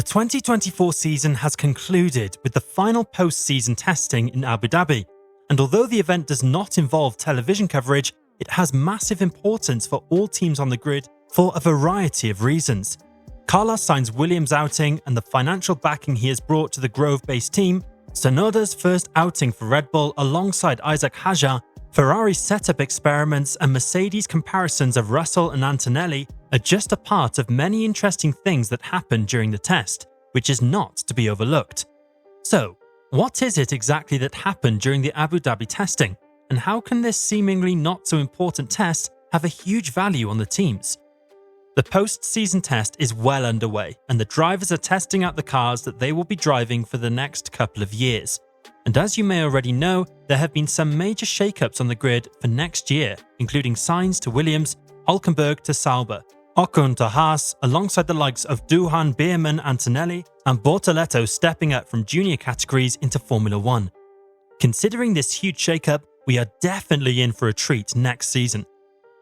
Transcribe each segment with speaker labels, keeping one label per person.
Speaker 1: 2024 season has concluded with the final post-season testing in Abu Dhabi, and although the event does not involve television coverage, it has massive importance for all teams on the grid for a variety of reasons. Carlos Sainz Williams' outing and the financial backing he has brought to the Grove-based team, Tsunoda's first outing for Red Bull alongside Isack Hadjar, Ferrari's setup experiments and Mercedes' comparisons of Russell and Antonelli are just a part of many interesting things that happened during the test, which is not to be overlooked. So, what is it exactly that happened during the Abu Dhabi testing, and how can this seemingly not so important test have a huge value on the teams? The post-season test is well underway, and the drivers are testing out the cars that they will be driving for the next couple of years. And as you may already know, there have been some major shakeups on the grid for next year, including Sainz to Williams, Hulkenberg to Sauber, Ocon to Haas, alongside the likes of Duhan, Bierman, Antonelli, and Bortoletto stepping up from junior categories into Formula 1. Considering this huge shakeup, we are definitely in for a treat next season.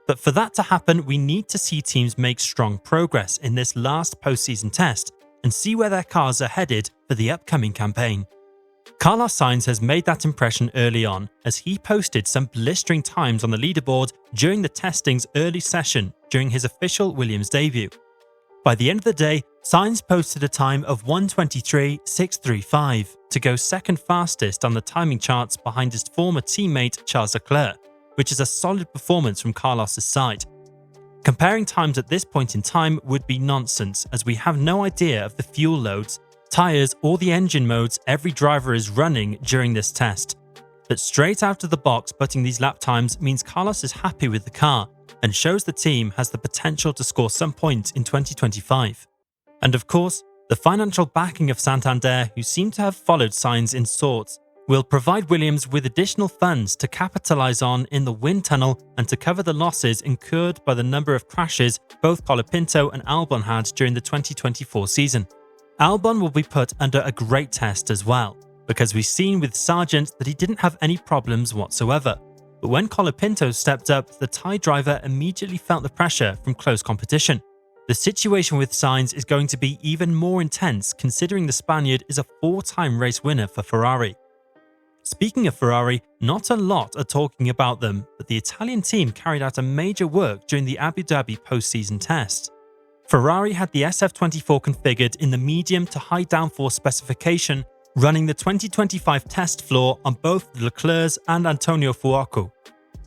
Speaker 1: But for that to happen, we need to see teams make strong progress in this last postseason test and see where their cars are headed for the upcoming campaign. Carlos Sainz has made that impression early on, as he posted some blistering times on the leaderboard during the testing's early session during his official Williams debut. By the end of the day, Sainz posted a time of 1:23.635 to go second fastest on the timing charts behind his former teammate Charles Leclerc, which is a solid performance from Carlos's side. Comparing times at this point in time would be nonsense, as we have no idea of the fuel loads, tyres or the engine modes every driver is running during this test. But straight out of the box, putting these lap times means Carlos is happy with the car and shows the team has the potential to score some points in 2025. And of course, the financial backing of Santander, who seem to have followed Sainz in sorts, will provide Williams with additional funds to capitalise on in the wind tunnel and to cover the losses incurred by the number of crashes both Colapinto and Albon had during the 2024 season. Albon will be put under a great test as well, because we've seen with Sargent that he didn't have any problems whatsoever. But when Colapinto stepped up, the Thai driver immediately felt the pressure from close competition. The situation with Sainz is going to be even more intense, considering the Spaniard is a 4-time race winner for Ferrari. Speaking of Ferrari, not a lot are talking about them, but the Italian team carried out a major work during the Abu Dhabi postseason test. Ferrari had the SF24 configured in the medium to high downforce specification, running the 2025 test floor on both Leclerc's and Antonio Fuoco.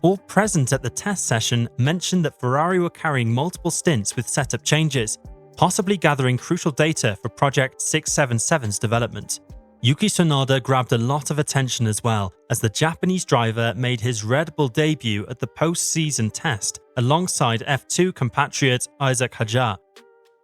Speaker 1: All present at the test session mentioned that Ferrari were carrying multiple stints with setup changes, possibly gathering crucial data for Project 677's development. Yuki Tsunoda grabbed a lot of attention as well, as the Japanese driver made his Red Bull debut at the post-season test alongside F2 compatriot Isack Hadjar.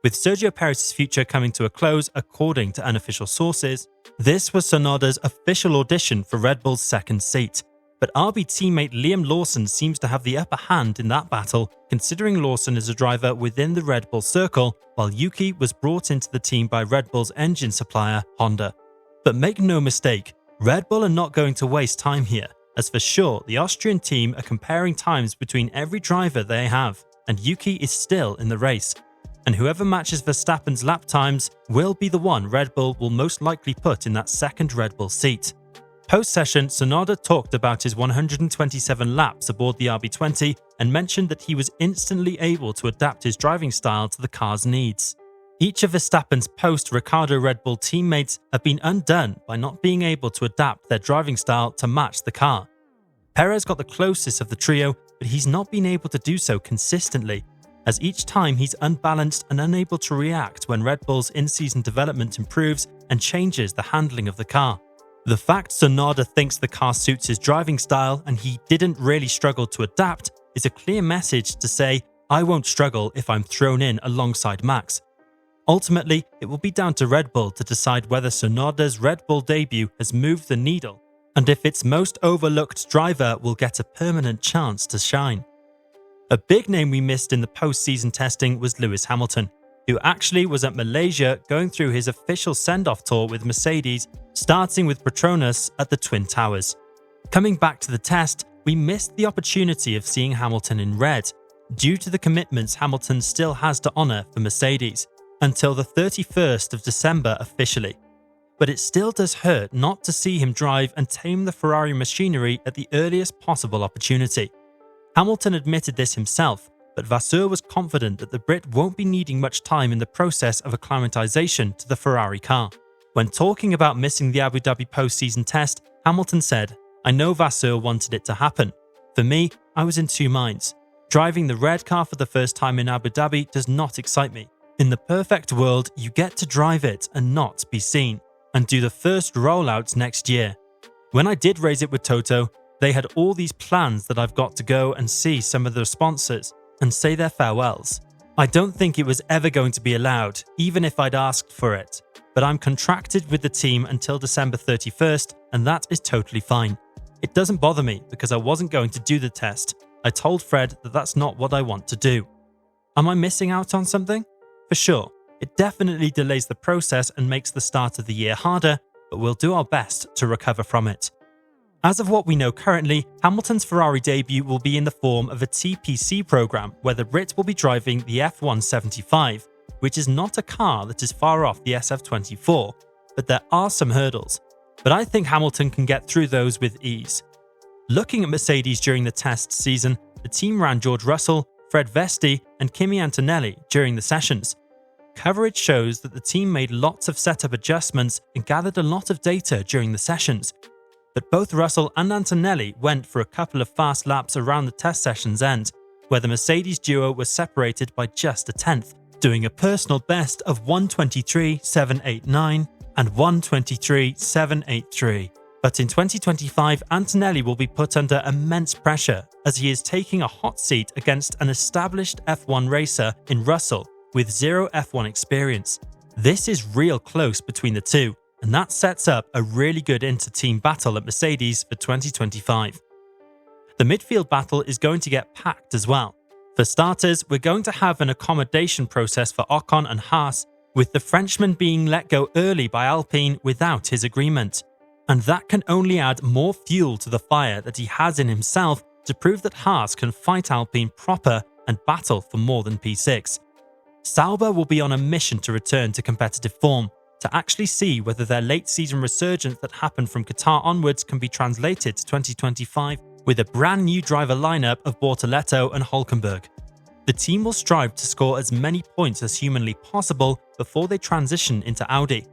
Speaker 1: With Sergio Perez's future coming to a close according to unofficial sources, this was Tsunoda's official audition for Red Bull's second seat. But RB teammate Liam Lawson seems to have the upper hand in that battle, considering Lawson is a driver within the Red Bull circle, while Yuki was brought into the team by Red Bull's engine supplier, Honda. But make no mistake, Red Bull are not going to waste time here, as for sure the Austrian team are comparing times between every driver they have, and Yuki is still in the race. And whoever matches Verstappen's lap times will be the one Red Bull will most likely put in that second Red Bull seat. Post-session, Tsunoda talked about his 127 laps aboard the RB20 and mentioned that he was instantly able to adapt his driving style to the car's needs. Each of Verstappen's post-Ricardo Red Bull teammates have been undone by not being able to adapt their driving style to match the car. Perez got the closest of the trio, but he's not been able to do so consistently, as each time he's unbalanced and unable to react when Red Bull's in-season development improves and changes the handling of the car. The fact Tsunoda thinks the car suits his driving style and he didn't really struggle to adapt is a clear message to say, I won't struggle if I'm thrown in alongside Max. Ultimately, it will be down to Red Bull to decide whether Tsunoda's Red Bull debut has moved the needle, and if its most overlooked driver will get a permanent chance to shine. A big name we missed in the post-season testing was Lewis Hamilton, who actually was at Malaysia going through his official send-off tour with Mercedes, starting with Petronas at the Twin Towers. Coming back to the test, we missed the opportunity of seeing Hamilton in red, due to the commitments Hamilton still has to honour for Mercedes, until the 31st of December officially. But it still does hurt not to see him drive and tame the Ferrari machinery at the earliest possible opportunity. Hamilton admitted this himself, but Vasseur was confident that the Brit won't be needing much time in the process of acclimatization to the Ferrari car. When talking about missing the Abu Dhabi post-season test, Hamilton said, "I know Vasseur wanted it to happen. For me, I was in two minds. Driving the red car for the first time in Abu Dhabi does not excite me. In the perfect world, you get to drive it and not be seen, and do the first rollouts next year. When I did raise it with Toto, they had all these plans that I've got to go and see some of the sponsors and say their farewells. I don't think it was ever going to be allowed, even if I'd asked for it. But I'm contracted with the team until December 31st, and that is totally fine. It doesn't bother me because I wasn't going to do the test. I told Fred that that's not what I want to do. Am I missing out on something? For sure. It definitely delays the process and makes the start of the year harder, but we'll do our best to recover from it." As of what we know currently, Hamilton's Ferrari debut will be in the form of a TPC program where the Brit will be driving the F175, which is not a car that is far off the SF24, but there are some hurdles. But I think Hamilton can get through those with ease. Looking at Mercedes during the test season, the team ran George Russell, Fred Vesti, and Kimi Antonelli during the sessions. Coverage shows that the team made lots of setup adjustments and gathered a lot of data during the sessions. But both Russell and Antonelli went for a couple of fast laps around the test session's end, where the Mercedes duo was separated by just a tenth, doing a personal best of 1:23.789 and 1:23.783. But in 2025, Antonelli will be put under immense pressure as he is taking a hot seat against an established F1 racer in Russell with zero F1 experience. This is real close between the two, and that sets up a really good inter-team battle at Mercedes for 2025. The midfield battle is going to get packed as well. For starters, we're going to have an accommodation process for Ocon and Haas, with the Frenchman being let go early by Alpine without his agreement. And that can only add more fuel to the fire that he has in himself to prove that Haas can fight Alpine proper and battle for more than P6. Sauber will be on a mission to return to competitive form, to actually see whether their late season resurgence that happened from Qatar onwards can be translated to 2025 with a brand new driver lineup of Bortoleto and Hulkenberg. The team will strive to score as many points as humanly possible before they transition into Audi.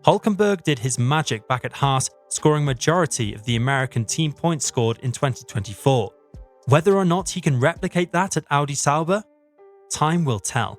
Speaker 1: Hulkenberg did his magic back at Haas, scoring majority of the American team points scored in 2024. Whether or not he can replicate that at Audi Sauber? Time will tell.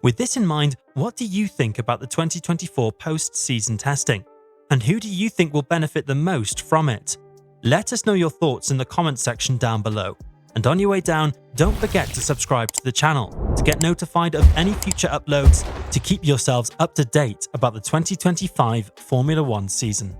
Speaker 1: With this in mind, what do you think about the 2024 post-season testing? And who do you think will benefit the most from it? Let us know your thoughts in the comments section down below. And on your way down, don't forget to subscribe to the channel to get notified of any future uploads to keep yourselves up to date about the 2025 Formula 1 season.